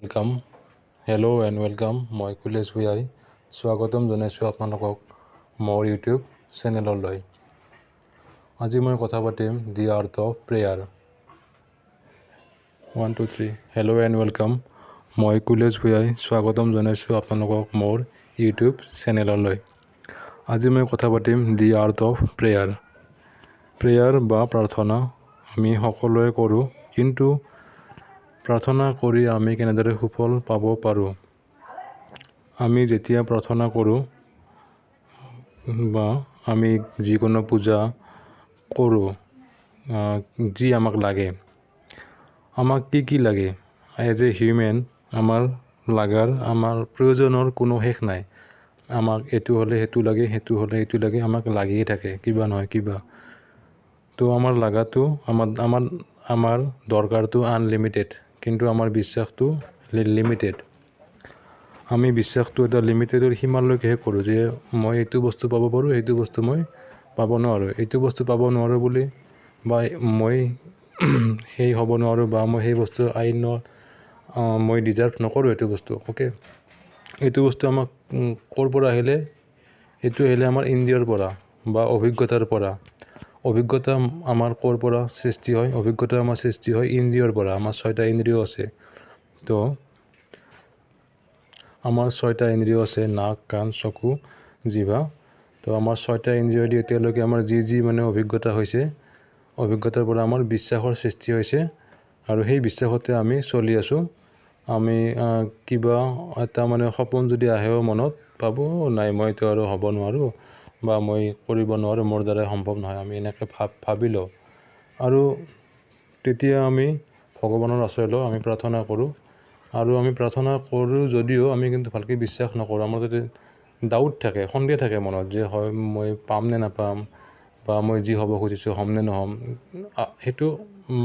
Welcome hello' and welcome মই কুলেশ ভূঞাই স্বাগতম জনাইছোঁ আপোনালোকক মোৰ ইউটিউব চেনেললৈ। আজি মই কথা পাতিম the art of prayer. 1 2 3 hello' and welcome মই কুলেশ ভূঞাই স্বাগতম জনাইছোঁ আপোনালোকক মোৰ ইউটিউব চেনেললৈ। আজি মই কথা পাতিম the art of prayer. Prayer বা প্ৰাৰ্থনা আমি সকলোৱে কৰোঁ, কিন্তু প্ৰাৰ্থনা কৰি আমি কেনেদৰে সুফল পাব পাৰোঁ? আমি যেতিয়া প্ৰাৰ্থনা কৰোঁ বা আমি যিকোনো পূজা কৰোঁ, যি আমাক লাগে, আমাক কি লাগে এজ এ হিউমেন, আমাৰ প্ৰয়োজনৰ কোনো শেষ নাই। আমাক এইটো হ'লে সেইটো লাগে, সেইটো হ'লে এইটো লাগে, আমাক লাগিয়ে থাকে কিবা নহয় কিবা। তো আমাৰ লাগাটো আমাৰ দৰকাৰটো আনলিমিটেড, কিন্তু আমাৰ বিশ্বাসটো লিমিটেড। আমি বিশ্বাসটো এটা লিমিটেডৰ সীমালৈকেহে কৰোঁ, যে মই এইটো বস্তু পাব পাৰোঁ, এইটো বস্তু মই পাব নোৱাৰোঁ, এইটো বস্তু পাব নোৱাৰোঁ বুলি, বা মই সেই হ'ব নোৱাৰোঁ, বা মই সেই বস্তু মই ডিজাৰ্ভ নকৰোঁ এইটো বস্তু। অ'কে, এইটো বস্তু আমাক ক'ৰ পৰা আহিলে? এইটো আহিলে আমাৰ ইন্দ্ৰিয়ৰ পৰা বা অভিজ্ঞতাৰ পৰা। অভিজ্ঞতা আমাৰ ক'ৰ পৰা সৃষ্টি হয়? অভিজ্ঞতা আমাৰ সৃষ্টি হয় ইন্দ্ৰিয়ৰ পৰা। আমাৰ 6টা ইন্দ্ৰিয় আছে। তো আমাৰ 6টা ইন্দ্ৰিয় আছে, নাক, কাণ, চকু, জিভা। তো আমাৰ 6টা ইন্দ্ৰিয় দি এতিয়ালৈকে আমাৰ যি মানে অভিজ্ঞতা হৈছে, অভিজ্ঞতাৰ পৰা আমাৰ বিশ্বাসৰ সৃষ্টি হৈছে, আৰু সেই বিশ্বাসতে আমি চলি আছোঁ। আমি কিবা এটা মানে সপোন যদি আহেও মনত, পাব নাই মইতো আৰু হ'ব নোৱাৰোঁ, বা মই কৰিব নোৱাৰোঁ, মোৰ দ্বাৰাই সম্ভৱ নহয়, আমি এনেকৈ ভাবি লওঁ। আৰু তেতিয়া আমি ভগৱানৰ আশ্ৰয় লওঁ, আমি প্ৰাৰ্থনা কৰোঁ। আৰু আমি প্ৰাৰ্থনা কৰোঁ যদিও আমি কিন্তু ভালকৈ বিশ্বাস নকৰোঁ। আমাৰ যদি ডাউট থাকে, সন্দেহ থাকে মনত, যে হয় মই পাম নে নাপাম, বা মই যি হ'ব খুজিছোঁ হ'ম নে নহ'ম। সেইটো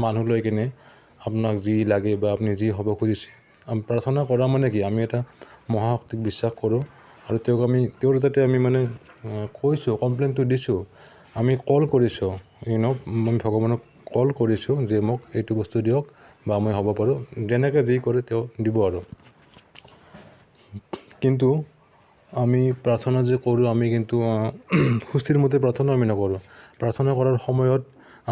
মানুহ লৈ কিনে আপোনাক যি লাগে বা আপুনি যি হ'ব খুজিছে, প্ৰাৰ্থনা কৰা মানে কি? আমি এটা মহাশক্তিক বিশ্বাস কৰোঁ, আৰু তেওঁৰ তাতে আমি মানে কৈছোঁ, কমপ্লেইনটো দিছোঁ, আমি কল কৰিছোঁ, আমি ভগৱানক কল কৰিছোঁ যে মোক এইটো বস্তু দিয়ক, বা মই হ'ব পাৰোঁ, যেনেকৈ যি কৰে তেওঁ দিব আৰু। কিন্তু আমি প্ৰাৰ্থনা যে কৰোঁ, আমি কিন্তু সুস্থিৰ মতে প্ৰাৰ্থনা আমি নকৰোঁ। প্ৰাৰ্থনা কৰাৰ সময়ত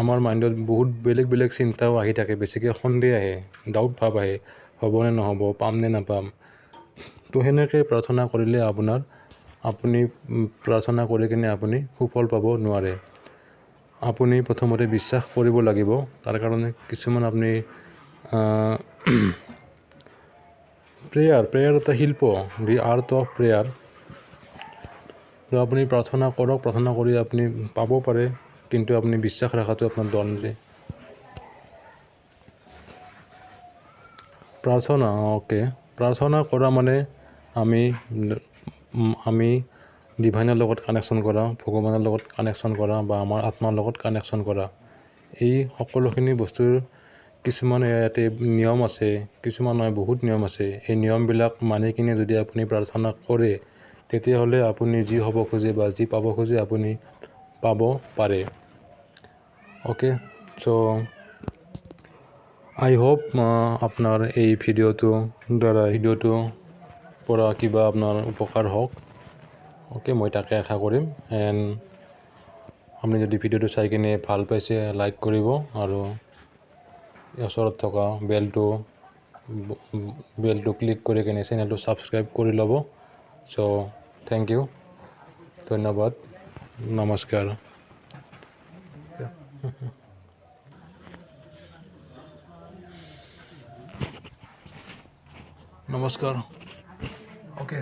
আমাৰ মাইণ্ডত বহুত বেলেগ চিন্তাও আহি থাকে, বেছিকৈ সন্দেহ আহে, ডাউট ভাৱ আহে, হ'ব নে নহ'ব, পাম নে নাপাম। তো সেনেকৈ প্ৰাৰ্থনা কৰিলে আপুনি প্ৰাৰ্থনা কৰি কিনে আপুনি সুফল পাব নোৱাৰে। আপুনি প্ৰথমতে বিশ্বাস কৰিব লাগিব। তাৰ কাৰণে কিছুমান আপুনি প্ৰেয়াৰ এটা শিল্প, দি আৰ্ট অফ প্ৰেয়াৰ। তো আপুনি প্ৰাৰ্থনা কৰক, প্ৰাৰ্থনা কৰি আপুনি পাব পাৰে, কিন্তু আপুনি বিশ্বাস ৰখাটো আপোনাৰ দণ্ডে। প্ৰাৰ্থনা, অ'কে, প্ৰাৰ্থনা কৰা মানে আমি ডিভাইনৰ লগত কানেকশ্যন কৰা, ভগৱানৰ লগত কানেকশ্যন কৰা, বা আমাৰ আত্মাৰ লগত কানেকশ্যন কৰা। এই সকলোখিনি বস্তুৰ কিছুমান ইয়াতে নিয়ম আছে, কিছুমান নহয় বহুত নিয়ম আছে। এই নিয়মবিলাক মানি কিনে যদি আপুনি প্ৰাৰ্থনা কৰে, তেতিয়াহ'লে আপুনি যি হ'ব খোজে বা যি পাব খোজে আপুনি পাব পাৰে। অ'কে, চ' আই হোপ আপোনাৰ এই ভিডিঅ'টোৰ পৰা কিবা আপোনাৰ উপকাৰ হওক। অ'কে, মই তাকে আশা কৰিম। এণ্ড আপুনি যদি ভিডিঅ'টো চাই কিনে ভাল পাইছে, লাইক কৰিব, আৰু ওচৰত থকা বেলটো ক্লিক কৰি কিনে চেনেলটো ছাবস্ক্ৰাইব কৰি ল'ব। চ' থেংক ইউ, ধন্যবাদ, নমস্কাৰ। নমস্কাৰ। অ'কে।